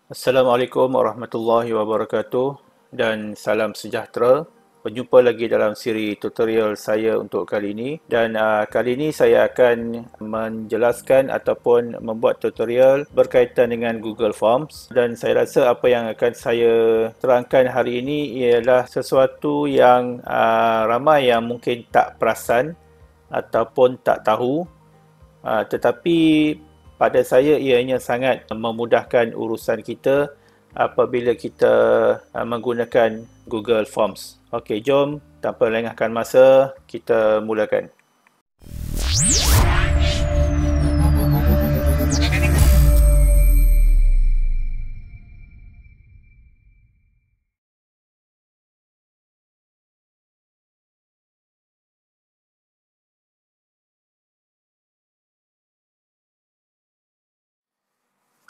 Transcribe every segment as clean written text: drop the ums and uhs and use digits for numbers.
Assalamualaikum warahmatullahi wabarakatuh dan salam sejahtera. Berjumpa lagi dalam siri tutorial saya untuk kali ini dan kali ini saya akan menjelaskan ataupun membuat tutorial berkaitan dengan Google Forms, dan saya rasa apa yang akan saya terangkan hari ini ialah sesuatu yang ramai yang mungkin tak perasan ataupun tak tahu, tetapi pada saya ianya sangat memudahkan urusan kita apabila kita menggunakan Google Forms. Okey, jom tanpa lengahkan masa kita mulakan.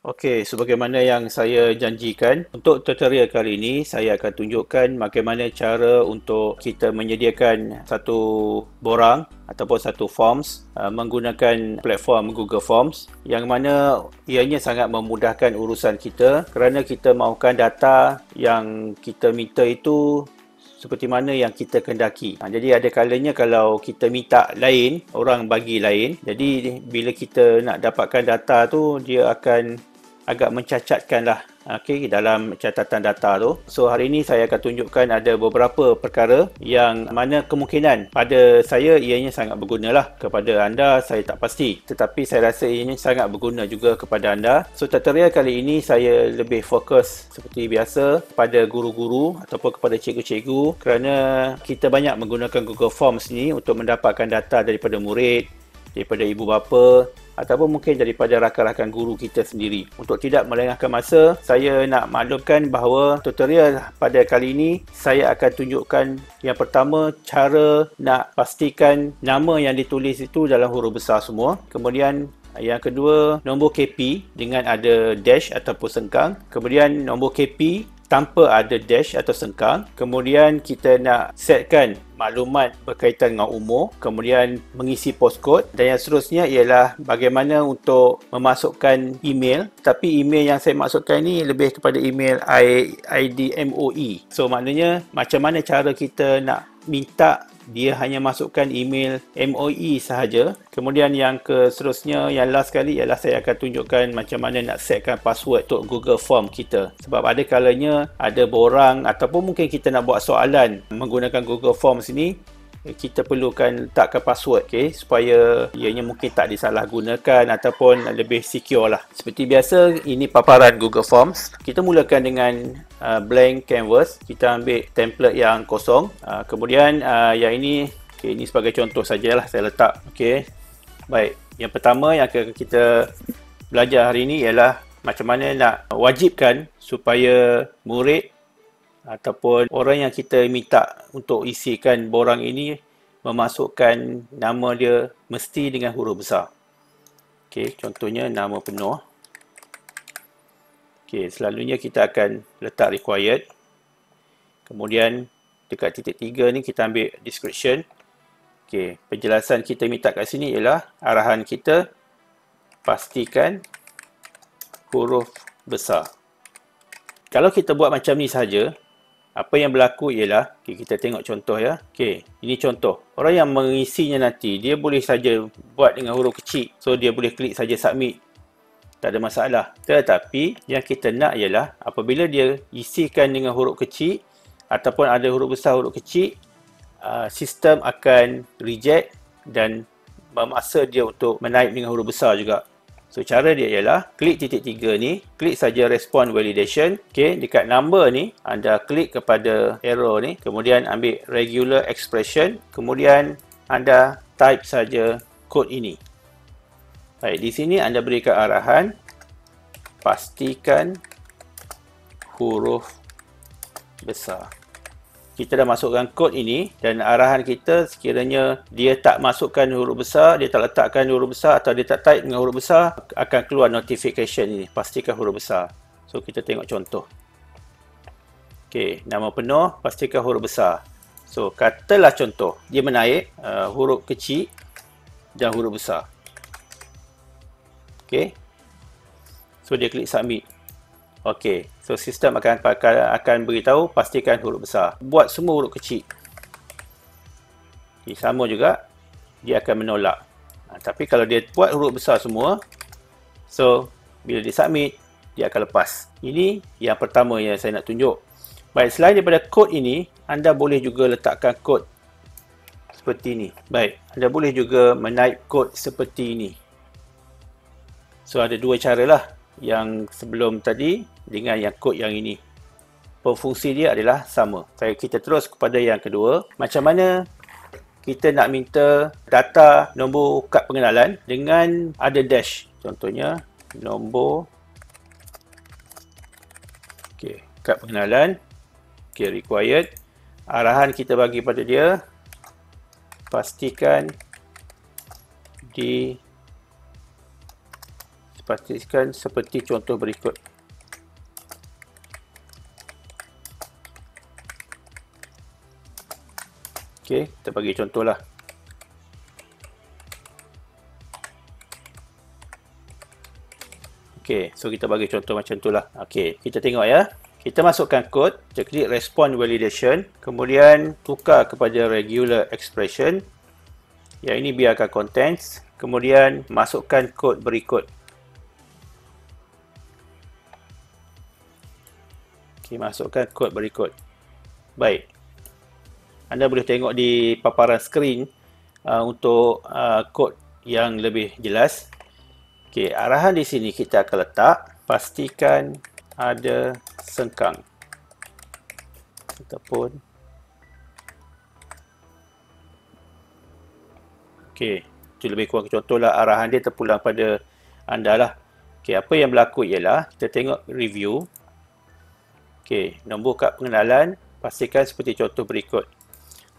Okey, sebagaimana yang saya janjikan, untuk tutorial kali ini saya akan tunjukkan bagaimana cara untuk kita menyediakan satu borang ataupun satu forms menggunakan platform Google Forms, yang mana ianya sangat memudahkan urusan kita kerana kita mahukan data yang kita minta itu seperti mana yang kita kendaki. Jadi ada kalanya kalau kita minta lain, orang bagi lain. Jadi bila kita nak dapatkan data tu, dia akan agak mencacatkan lah dalam catatan data tu. So hari ini saya akan tunjukkan ada beberapa perkara yang mana kemungkinan pada saya ianya sangat berguna lah. Kepada anda saya tak pasti, tetapi saya rasa ianya sangat berguna juga kepada anda. So tutorial kali ini saya lebih fokus seperti biasa pada guru-guru ataupun kepada cikgu-cikgu, kerana kita banyak menggunakan Google Forms ni untuk mendapatkan data daripada murid, daripada ibu bapa, ataupun mungkin daripada rakan-rakan guru kita sendiri. Untuk tidak melengahkan masa, saya nak maklumkan bahawa tutorial pada kali ini saya akan tunjukkan yang pertama, cara nak pastikan nama yang ditulis itu dalam huruf besar semua. Kemudian yang kedua, nombor KP dengan ada dash ataupun sengkang. Kemudian nombor KP tanpa ada dash atau sengkang. Kemudian kita nak setkan maklumat berkaitan dengan umur, kemudian mengisi postcode, dan yang seterusnya ialah bagaimana untuk memasukkan email. Tapi email yang saya maksudkan ini lebih kepada email IDMOE. So maknanya macam mana cara kita nak minta dia hanya masukkan email MOE sahaja. Kemudian yang seterusnya, yang last sekali ialah saya akan tunjukkan macam mana nak setkan password untuk Google Form kita. Sebab ada kalanya ada borang ataupun mungkin kita nak buat soalan menggunakan Google Forms ini, kita perlukan letakkan password, supaya ianya mungkin tak disalahgunakan ataupun lebih secure lah. Seperti biasa, ini paparan Google Forms. Kita mulakan dengan blank canvas. Kita ambil template yang kosong. Kemudian yang ini, ini sebagai contoh sajalah saya letak. Baik, yang pertama yang akan kita belajar hari ini ialah macam mana nak wajibkan supaya murid ataupun orang yang kita minta untuk isikan borang ini memasukkan nama dia mesti dengan huruf besar. Contohnya nama penuh. Selalunya kita akan letak required. Kemudian dekat titik 3 ni kita ambil description. Penjelasan kita minta kat sini ialah arahan kita pastikan huruf besar. Kalau kita buat macam ni saja, apa yang berlaku ialah, kita tengok contoh ya. Ini contoh. Orang yang mengisinya nanti, dia boleh saja buat dengan huruf kecil. So, dia boleh klik saja submit. Tak ada masalah. Tetapi, yang kita nak ialah, apabila dia isikan dengan huruf kecil, ataupun ada huruf besar, huruf kecil, sistem akan reject dan memaksa dia untuk menaip dengan huruf besar juga. So, cara dia ialah klik titik 3 ni, klik saja respond validation. Dekat number ni, anda klik kepada arrow ni, kemudian ambil regular expression, kemudian anda type saja kod ini. Baik, di sini anda berikan arahan pastikan huruf besar. Kita dah masukkan kod ini dan arahan kita sekiranya dia tak masukkan huruf besar, dia tak letakkan huruf besar atau dia tak type dengan huruf besar, akan keluar notification ini, pastikan huruf besar. So kita tengok contoh. Nama penuh, pastikan huruf besar. So katalah contoh, dia menaik huruf kecil dan huruf besar. So dia klik submit. Okey, so sistem akan beritahu pastikan huruf besar. Buat semua huruf kecil. Okay, sama juga, dia akan menolak. Tapi kalau dia buat huruf besar semua, so bila dia submit, dia akan lepas. Ini yang pertama yang saya nak tunjuk. Baik, selain daripada kod ini, anda boleh juga letakkan kod seperti ini. Baik, anda boleh juga menaip kod seperti ini. So ada dua cara lah, yang sebelum tadi dengan yang kod yang ini. Fungsi dia adalah sama. Kita terus kepada yang kedua. Macam mana kita nak minta data nombor kad pengenalan dengan ada dash. Contohnya nombor kad pengenalan. Required. Arahan kita bagi pada dia, pastikan seperti contoh berikut. Kita bagi contoh lah. So kita bagi contoh macam tu lah. Kita tengok ya. Kita masukkan kod, kita klik respond validation, kemudian tukar kepada regular expression. Yang ini biarkan contents, kemudian masukkan kod berikut. Masukkan kod berikut. Baik. Anda boleh tengok di paparan skrin untuk kod yang lebih jelas. Arahan di sini kita akan letak, pastikan ada sengkang ataupun itu lebih kurang contohlah arahan dia terpulang pada anda lah. Apa yang berlaku ialah kita tengok review. Nombor kad pengenalan pastikan seperti contoh berikut.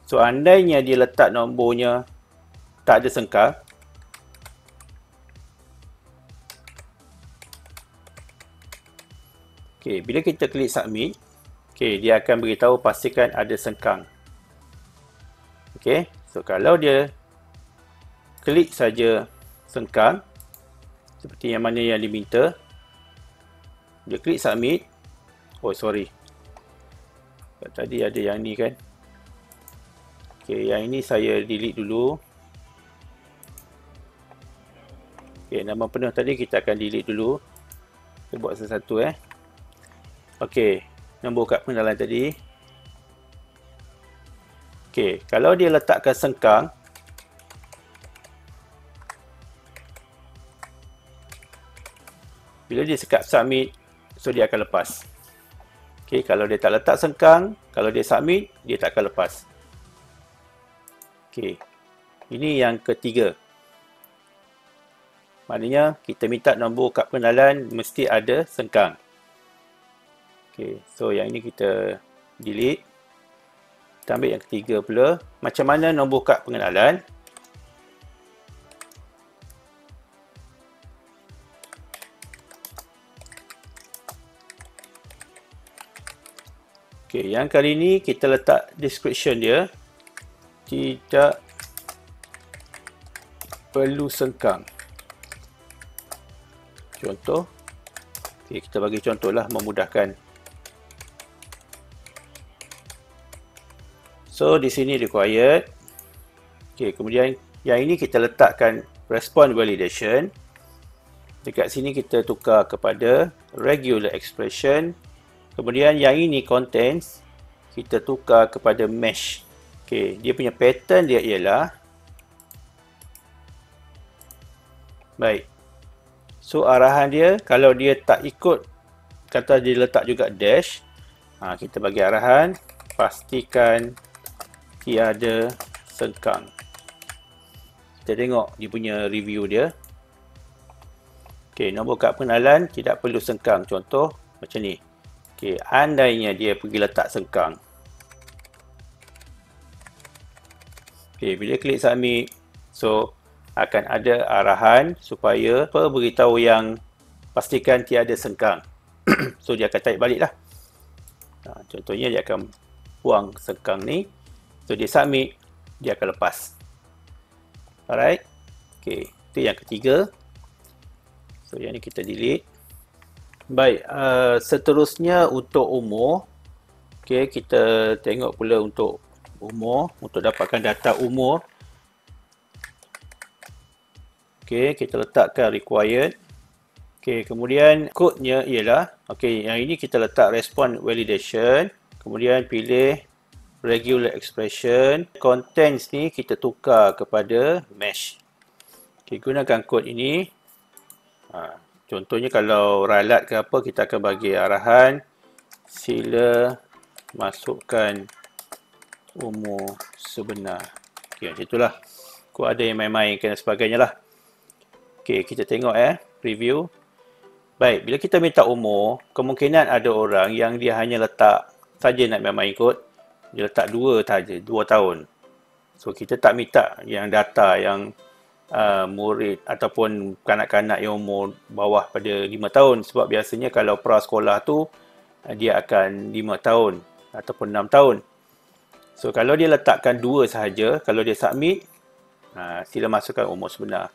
So andainya dia letak nombornya tak ada sengkang, bila kita klik submit, dia akan beritahu pastikan ada sengkang. So kalau dia klik saja sengkang, seperti yang mana yang diminta, dia klik submit. Tadi ada yang ni kan. Yang ini saya delete dulu. Nama penuh tadi kita akan delete dulu. Kita buat satu-satu nombor kad pengenalan tadi. Kalau dia letakkan sengkang, bila dia sekat submit, so dia akan lepas. Kalau dia tak letak sengkang, kalau dia submit, dia tak akan lepas. Ini yang ketiga. Maknanya kita minta nombor kad pengenalan mesti ada sengkang. So yang ini kita delete. Kita ambil yang ketiga pula. Macam mana nombor kad pengenalan? Yang kali ini kita letak description dia. Tidak perlu sengkang. Contoh. Kita bagi contoh lah, memudahkan. So di sini required. Kemudian yang ini kita letakkan respond validation. Dekat sini kita tukar kepada regular expression. Kemudian yang ini contents, kita tukar kepada mesh. Dia punya pattern dia ialah, baik. So arahan dia, kalau dia tak ikut, kata dia letak juga dash, kita bagi arahan, pastikan tiada sengkang. Kita tengok dia punya review dia. Nombor kad pengenalan tidak perlu sengkang. Contoh macam ni. Andainya dia pergi letak sengkang. Bila klik submit, so akan ada arahan supaya beritahu yang pastikan tiada sengkang. So dia akan type balik lah. Contohnya dia akan buang sengkang ni. So dia submit, dia akan lepas. Alright. Itu yang ketiga. So yang ni kita delete. Baik, seterusnya untuk umur. Okey, kita tengok pula untuk umur, untuk dapatkan data umur. Okey, kita letakkan required. Okey, kemudian kodenya ialah, okey, yang ini kita letak response validation. Kemudian pilih regular expression. Contents ni kita tukar kepada mesh. Okey, gunakan kod ini. Contohnya kalau ralat ke apa, kita akan bagi arahan. Sila masukkan umur sebenar. Okey, macam itulah. Kau ada yang main-main dan sebagainya lah. Okey, kita tengok preview. Baik, bila kita minta umur, kemungkinan ada orang yang dia hanya letak saja nak main-main kod. Dia letak 2 saja, 2 tahun. So, kita tak minta yang data yang murid ataupun kanak-kanak yang umur bawah pada 5 tahun. Sebab biasanya kalau prasekolah tu, dia akan 5 tahun ataupun 6 tahun. So, kalau dia letakkan 2 sahaja, kalau dia submit, sila masukkan umur sebenar.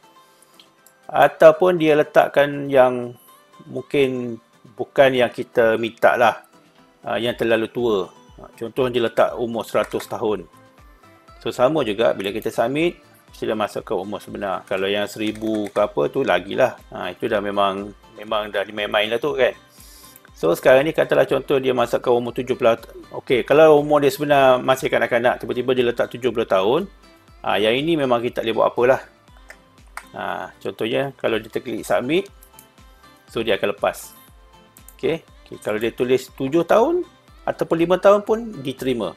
Ataupun dia letakkan yang mungkin bukan yang kita minta lah, yang terlalu tua. Contoh dia letak umur 100 tahun. So, sama juga bila kita submit, sila masukkan umur sebenar. Kalau yang 1000 ke apa tu lagilah. Itu dah memang dah dimain-main lah tu kan. So sekarang ni katalah contoh dia masukkan umur 70. Okey, kalau umur dia sebenar masih kanak-kanak, tiba-tiba dia letak 70 tahun. Yang ini memang kita tak boleh buat apalah. Contohnya kalau dia klik submit, so dia akan lepas. Okey, kalau dia tulis 7 tahun ataupun 5 tahun pun diterima.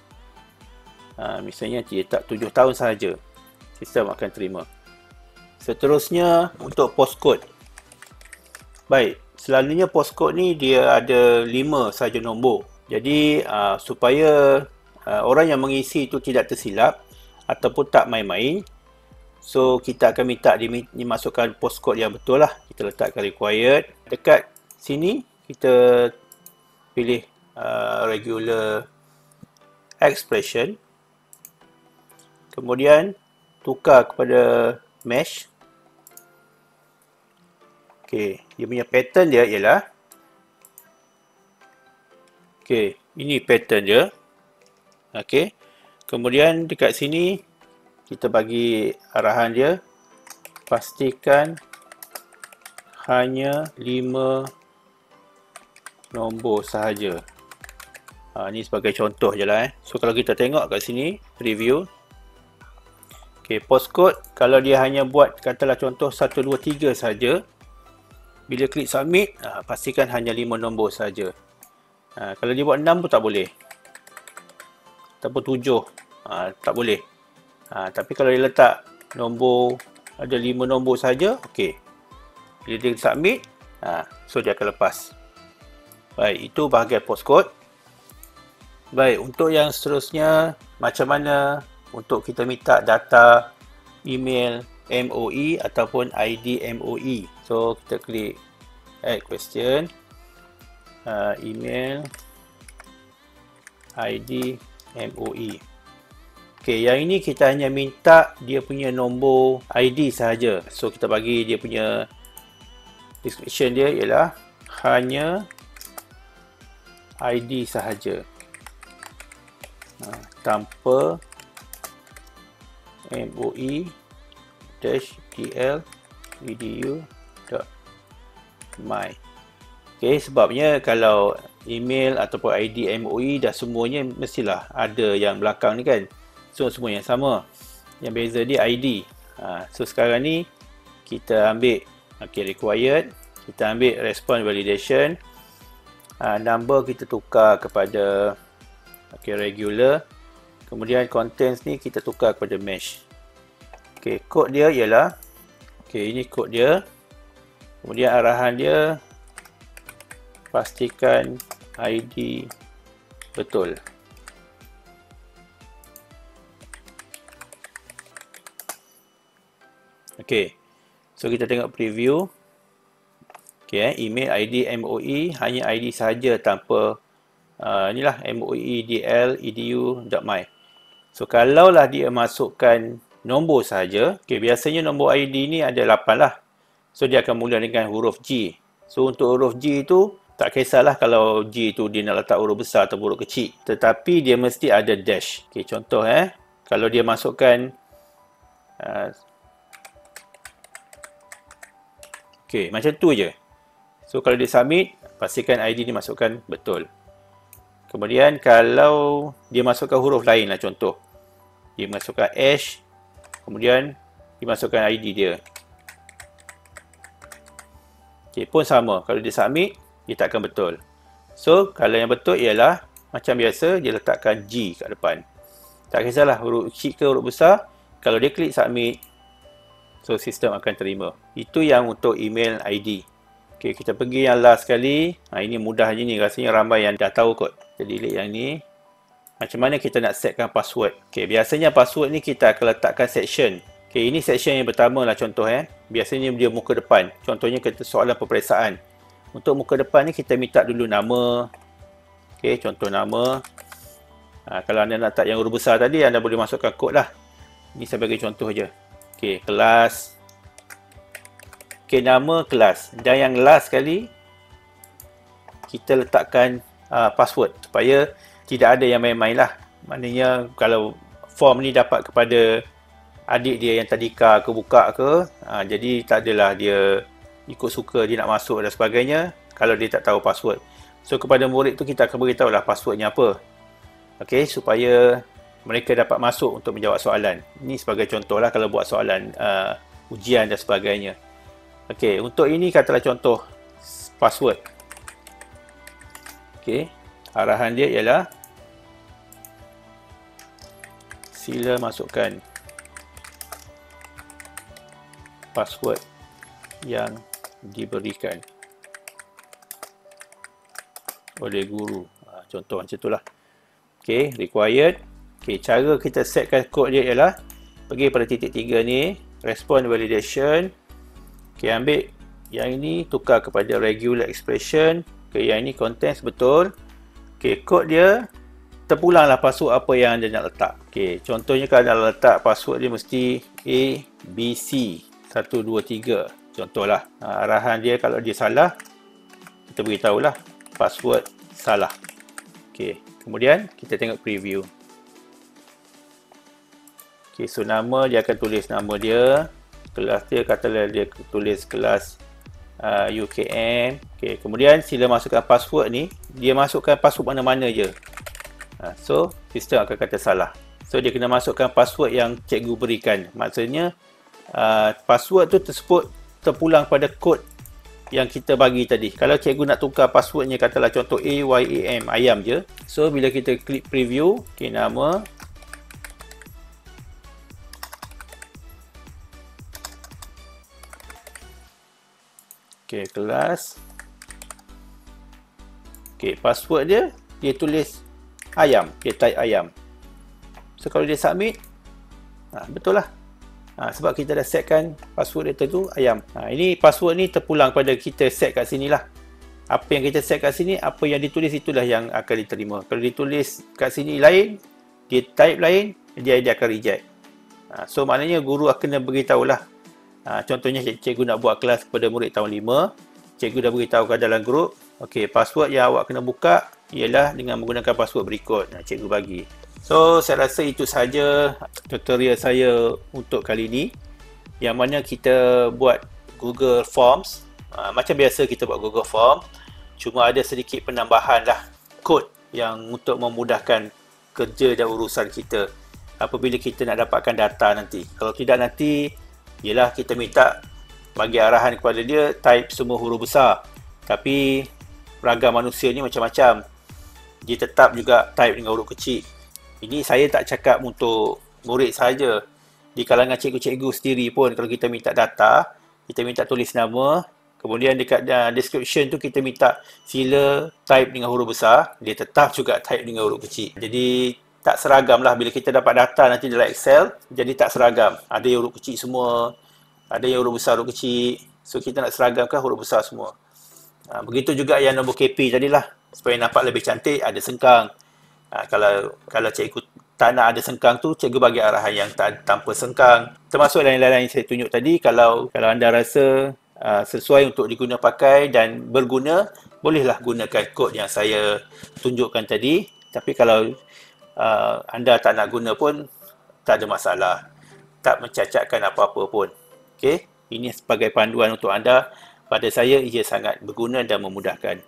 Misalnya dia tak 7 tahun sahaja, sistem akan terima. Seterusnya untuk postcode. Baik, selalunya postcode ni dia ada 5 saja nombor. Jadi supaya orang yang mengisi itu tidak tersilap ataupun tak main-main, so kita akan minta dimasukkan postcode yang betul lah. Kita letakkan required. Dekat sini kita pilih regular expression. Kemudian tukar kepada mesh. Okey, dia punya pattern dia ialah, okey, ini pattern dia. Okey. Kemudian dekat sini kita bagi arahan dia, pastikan hanya 5 nombor sahaja. Ni sebagai contoh je lah. So kalau kita tengok kat sini preview. Okey, postcode kalau dia hanya buat katalah contoh 1 2 3 saja. Bila klik submit, pastikan hanya 5 nombor saja. Kalau dia buat 6 pun tak boleh. Ataupun 7, tak boleh. Tapi kalau dia letak nombor, ada 5 nombor saja, okey. Bila dia submit, so dia akan lepas. Baik, itu bahagian postcode. Baik, untuk yang seterusnya, macam mana untuk kita minta data email MOE ataupun ID MOE. So, kita klik add question, email ID MOE. Okey, yang ini kita hanya minta dia punya nombor ID sahaja. So, kita bagi dia punya description dia ialah hanya ID sahaja. Tanpa MOE -dl edu.my. Okey, sebabnya kalau email ataupun ID MOE dah semuanya mestilah ada yang belakang ni kan. So semua yang sama. Yang beza dia ID. So sekarang ni kita ambil required, kita ambil response validation. Number kita tukar kepada regular. Kemudian contents ni kita tukar kepada mesh. Okey, kod dia ialah, ini kod dia. Kemudian arahan dia, pastikan ID betul. Okey, so kita tengok preview. Okey, email ID MOE hanya ID saja tanpa inilah MOE DL edu.my. So kalaulah dia masukkan nombor saja, biasanya nombor ID ni ada 8 lah. So dia akan mula dengan huruf G. So untuk huruf G itu Tak kisahlah kalau G tu dia nak letak huruf besar atau huruf kecil. Tetapi dia mesti ada dash. Okay, contoh kalau dia masukkan okay, macam tu je. So kalau dia submit, pastikan ID ni masukkan betul. Kemudian kalau dia masukkan huruf lain lah, contoh dia masukkan H, kemudian dimasukkan ID dia. Okay, pun sama. Kalau dia submit, dia takkan betul. So, kalau yang betul ialah macam biasa, dia letakkan G kat depan. Tak kisahlah huruf kecil ke huruf besar. Kalau dia klik submit, so sistem akan terima. Itu yang untuk email ID. Okay, kita pergi yang last sekali. Ini mudah je ni. Rasanya ramai yang dah tahu kot. Kita delete yang ni. Macam mana kita nak setkan password. Okay, biasanya password ni kita akan letakkan section. Okay, ini section yang pertama lah contoh Biasanya dia muka depan. Contohnya kita soalan peperiksaan. Untuk muka depan ni kita minta dulu nama. Okay, contoh nama. Kalau anda nak letak yang huruf besar tadi, anda boleh masukkan kod lah. Ini sebagai contoh je. Okay, kelas. Okay, nama kelas. Dan yang last sekali, kita letakkan password. Supaya tidak ada yang main-main lah. Maknanya kalau form ni dapat kepada adik dia yang tadika ke buka ke, jadi tak adalah dia ikut suka dia nak masuk dan sebagainya kalau dia tak tahu password. So kepada murid tu kita akan beritahu lah passwordnya apa. Okey, supaya mereka dapat masuk untuk menjawab soalan. Ini sebagai contoh lah kalau buat soalan ujian dan sebagainya. Okey, untuk ini katalah contoh password. Okey, arahan dia ialah sila masukkan password yang diberikan oleh guru. Contoh macam itulah. Okey, required. Okey, cara kita setkan kod dia ialah pergi pada titik 3 ni, response validation. Okey, ambil yang ini tukar kepada regular expression. Okey, yang ini contents betul. Okey, kod dia terpulanglah password apa yang anda nak letak. Okey, contohnya kalau anda letak password dia mesti A, B, C 1, 2, 3. Contohlah. Arahan dia kalau dia salah, kita beritahulah password salah. Okey, kemudian kita tengok preview. Okey, so nama dia akan tulis nama dia. Kelas dia katalah dia tulis kelas UKM. Okey, kemudian sila masukkan password ni. Dia masukkan password mana-mana je. So, sistem akan kata salah. So, dia kena masukkan password yang cikgu berikan. Maksudnya, password tu tersebut terpulang pada kod yang kita bagi tadi. Kalau cikgu nak tukar passwordnya, katalah contoh AYAM, ayam je. So, bila kita klik preview, okay, nama. Okay, kelas. Okay, password dia tulis ayam. Dia type ayam. So, kalau dia submit, betul lah. Sebab kita dah setkan password dia tu ayam. Ini password ni terpulang pada kita set kat sini lah. Apa yang kita set kat sini, apa yang ditulis itulah yang akan diterima. Kalau ditulis kat sini lain, dia type lain, dia akan reject. So maknanya guru akan beritahu lah. Contohnya cikgu nak buat kelas kepada murid tahun 5. Cikgu dah beritahu kat dalam grup. Okey, password yang awak kena buka ialah dengan menggunakan password berikut. Cikgu bagi. So, saya rasa itu sahaja tutorial saya untuk kali ini. Yang mana kita buat Google Forms. Macam biasa kita buat Google Form. Cuma ada sedikit penambahan lah kod yang untuk memudahkan kerja dan urusan kita apabila kita nak dapatkan data nanti. Kalau tidak nanti, ialah kita minta bagi arahan kepada dia type semua huruf besar. Tapi ragam manusia ni macam-macam. Dia tetap juga type dengan huruf kecil. Ini saya tak cakap untuk murid saja. Di kalangan cikgu-cikgu sendiri pun kalau kita minta data, kita minta tulis nama, kemudian dekat description tu kita minta sila type dengan huruf besar, dia tetap juga type dengan huruf kecil. Jadi tak seragam lah bila kita dapat data nanti dalam Excel, jadi tak seragam. Ada yang huruf kecil semua, ada yang huruf besar, huruf kecil. So kita nak seragamkan huruf besar semua. Begitu juga yang nombor KP tadilah, supaya nampak lebih cantik, ada sengkang. Kalau cikgu tak nak ada sengkang tu, cikgu bagi arahan yang tanpa sengkang. Termasuk lain-lain yang saya tunjuk tadi. Kalau anda rasa sesuai untuk diguna pakai dan berguna, bolehlah gunakan kod yang saya tunjukkan tadi. Tapi kalau anda tak nak guna pun, tak ada masalah. Tak mencacatkan apa-apa pun. Okey, ini sebagai panduan untuk anda. Pada saya, ia sangat berguna dan memudahkan.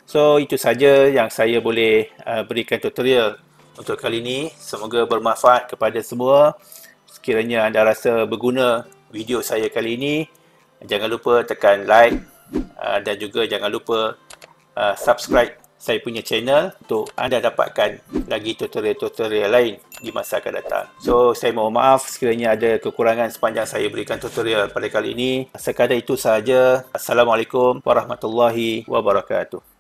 So, itu saja yang saya boleh berikan tutorial untuk kali ini. Semoga bermanfaat kepada semua. Sekiranya anda rasa berguna video saya kali ini, jangan lupa tekan like dan juga jangan lupa subscribe saya punya channel untuk anda dapatkan lagi tutorial-tutorial lain di masa akan datang. So, saya mohon maaf sekiranya ada kekurangan sepanjang saya berikan tutorial pada kali ini. Sekadar itu sahaja. Assalamualaikum warahmatullahi wabarakatuh.